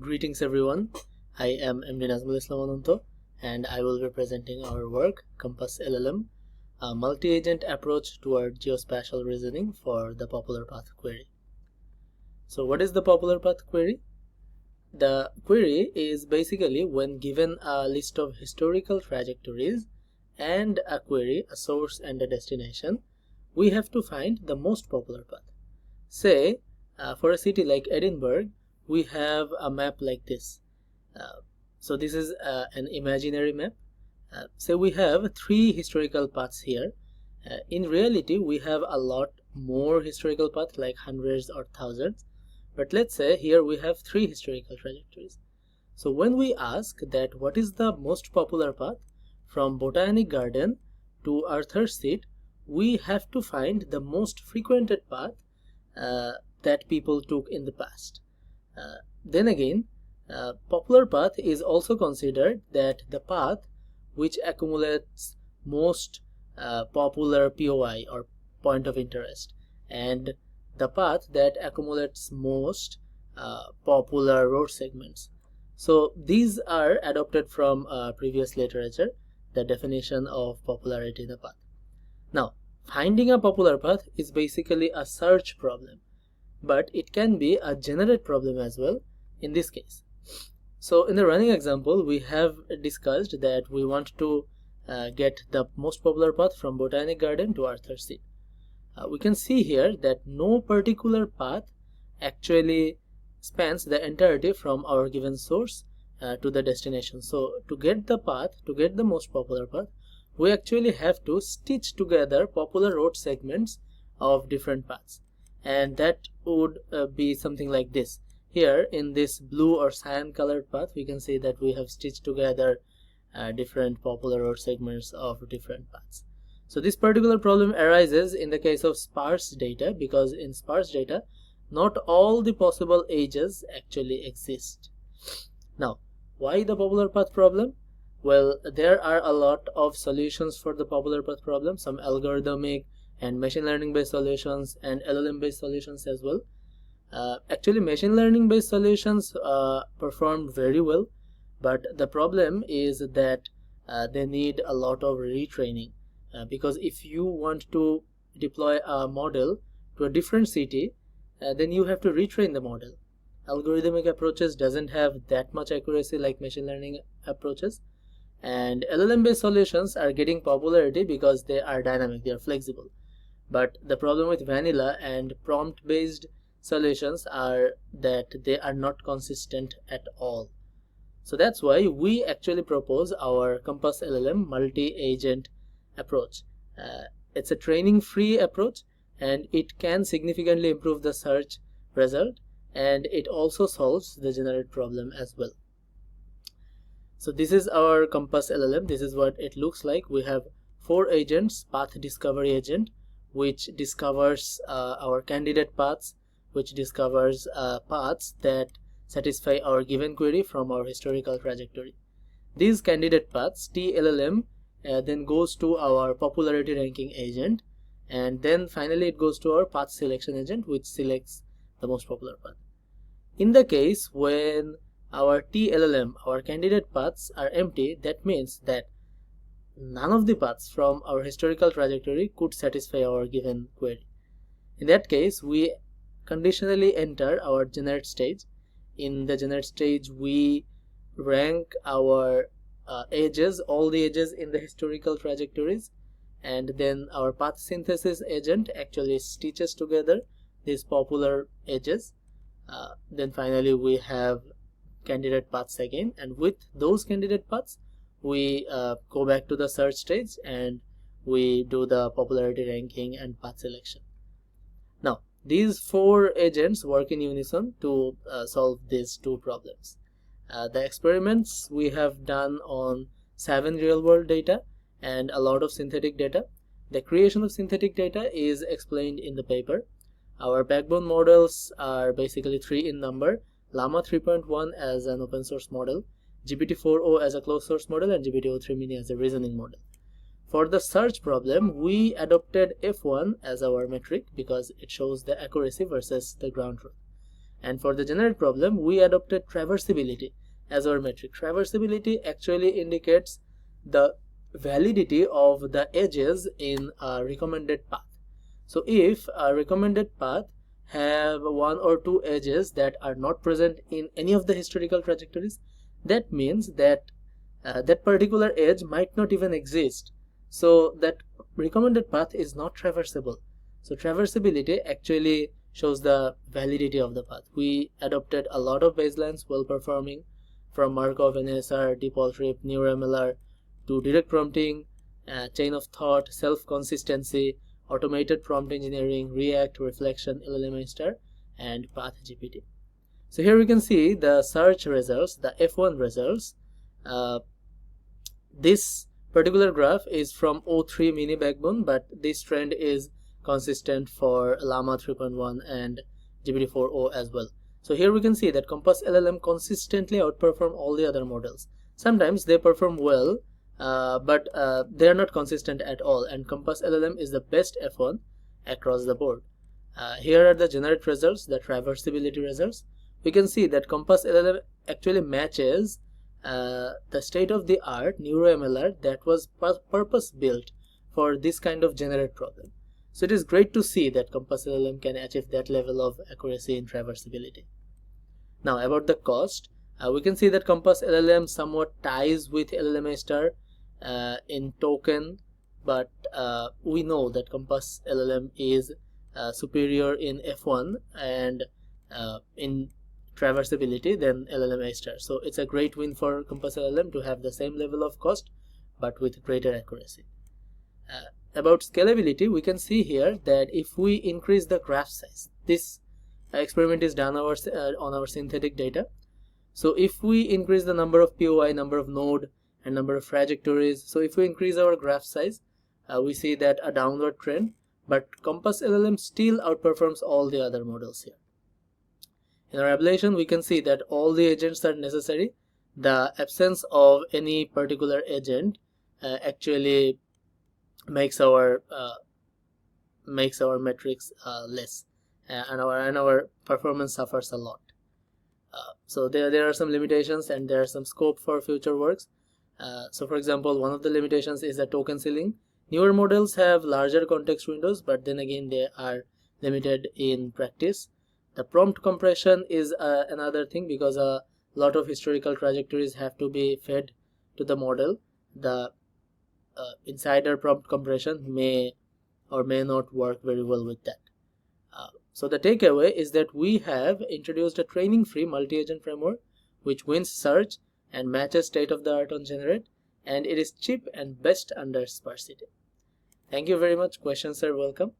Greetings everyone, I am MD Nazmul Islam Ananto and I will be presenting our work CompassLLM, a multi-agent approach toward geospatial reasoning for the popular path query. So what is the popular path query? The query is basically when given a list of historical trajectories and a query, a source and a destination, we have to find the most popular path. Say for a city like Edinburgh, we have a map like this. So this is an imaginary map. Say we have 3 historical paths here. In reality, we have a lot more historical paths, like hundreds or thousands. But let's say here we have 3 historical trajectories. So when we ask that what is the most popular path from Botanic Garden to Arthur's Seat, we have to find the most frequented path that people took in the past. Then again, popular path is also considered that the path which accumulates most popular POI or point of interest, and the path that accumulates most popular road segments. So these are adopted from previous literature, the definition of popularity in a path. Now, finding a popular path is basically a search problem, but it can be a generate problem as well in this case. So in the running example, we have discussed that we want to get the most popular path from Botanic Garden to Arthur's Seat. We can see here that no particular path actually spans the entirety from our given source to the destination. So to get the path, to get the most popular path, we actually have to stitch together popular road segments of different paths, and that would be something like this. Here in this blue or cyan colored path, we can see that we have stitched together different popular road segments of different paths. So this particular problem arises in the case of sparse data, because in sparse data not all the possible edges actually exist. Now, why the popular path problem? Well, there are a lot of solutions for the popular path problem, some algorithmic and machine learning based solutions and LLM based solutions as well. Actually, machine learning based solutions perform very well, but the problem is that they need a lot of retraining, because if you want to deploy a model to a different city, then you have to retrain the model. Algorithmic approaches doesn't have that much accuracy like machine learning approaches, and LLM based solutions are getting popularity because they are dynamic, they are flexible. But the problem with vanilla and prompt based solutions are that they are not consistent at all. So that's why we actually propose our CompassLLM multi-agent approach. It's a training free approach, and it can significantly improve the search result, and it also solves the generate problem as well. So this is our CompassLLM. This is what it looks like. We have 4 agents: path discovery agent, which discovers our candidate paths, which discovers paths that satisfy our given query from our historical trajectory. These candidate paths, TLLM, then goes to our popularity ranking agent, and then finally it goes to our path selection agent, which selects the most popular path. In the case when our TLLM, our candidate paths, are empty, that means that none of the paths from our historical trajectory could satisfy our given query. In that case, we conditionally enter our generate stage. In the generate stage, we rank our edges, all the edges in the historical trajectories, and then our path synthesis agent actually stitches together these popular edges. Then finally we have candidate paths again, and with those candidate paths we go back to the search stage and we do the popularity ranking and path selection. Now, these 4 agents work in unison to solve these 2 problems. The experiments we have done on 7 real-world data and a lot of synthetic data. The creation of synthetic data is explained in the paper. Our backbone models are basically 3 in number: Llama 3.1 as an open source model, GPT-4o as a closed source model, and GPT-o3 mini as a reasoning model. For the search problem, we adopted F1 as our metric because it shows the accuracy versus the ground truth. And for the generate problem, we adopted traversability as our metric. Traversability actually indicates the validity of the edges in a recommended path. So if a recommended path have one or two edges that are not present in any of the historical trajectories, that means that that particular edge might not even exist. So that recommended path is not traversable. So traversability actually shows the validity of the path. We adopted a lot of baselines well performing, from Markov, NSR, default trip, NeuroMLR, to direct prompting, chain of thought, self-consistency, automated prompt engineering, React, reflection, LLM star, and path GPT. So here we can see the search results, the F1 results. This particular graph is from O3 mini backbone, but this trend is consistent for Llama 3.1 and GPT-4o as well. So here we can see that CompassLLM consistently outperform all the other models. Sometimes they perform well, but they are not consistent at all, and CompassLLM is the best F1 across the board. Here are the generate results, the traversability results. We can see that CompassLLM actually matches the state-of-the-art NeuroMLR that was purpose-built for this kind of generate problem. So it is great to see that CompassLLM can achieve that level of accuracy in traversability. Now about the cost, we can see that CompassLLM somewhat ties with LLM star in token, but we know that CompassLLM is superior in F1 and in traversability than LLM star. So it's a great win for CompassLLM to have the same level of cost but with greater accuracy. About scalability, we can see here that if we increase the graph size, this experiment is done on our synthetic data. So if we increase the number of POI, number of node, and number of trajectories, so if we increase our graph size, we see that a downward trend, but CompassLLM still outperforms all the other models here. In our ablation, we can see that all the agents are necessary. The absence of any particular agent actually makes our metrics less, and our performance suffers a lot. So there are some limitations and there are some scope for future works. So for example, one of the limitations is the token ceiling. Newer models have larger context windows, but then again they are limited in practice. The prompt compression is another thing, because a lot of historical trajectories have to be fed to the model. The insider prompt compression may or may not work very well with that. So the takeaway is that we have introduced a training-free multi-agent framework which wins search and matches state-of-the-art on generate, and it is cheap and best under sparsity. Thank you very much. Questions are welcome.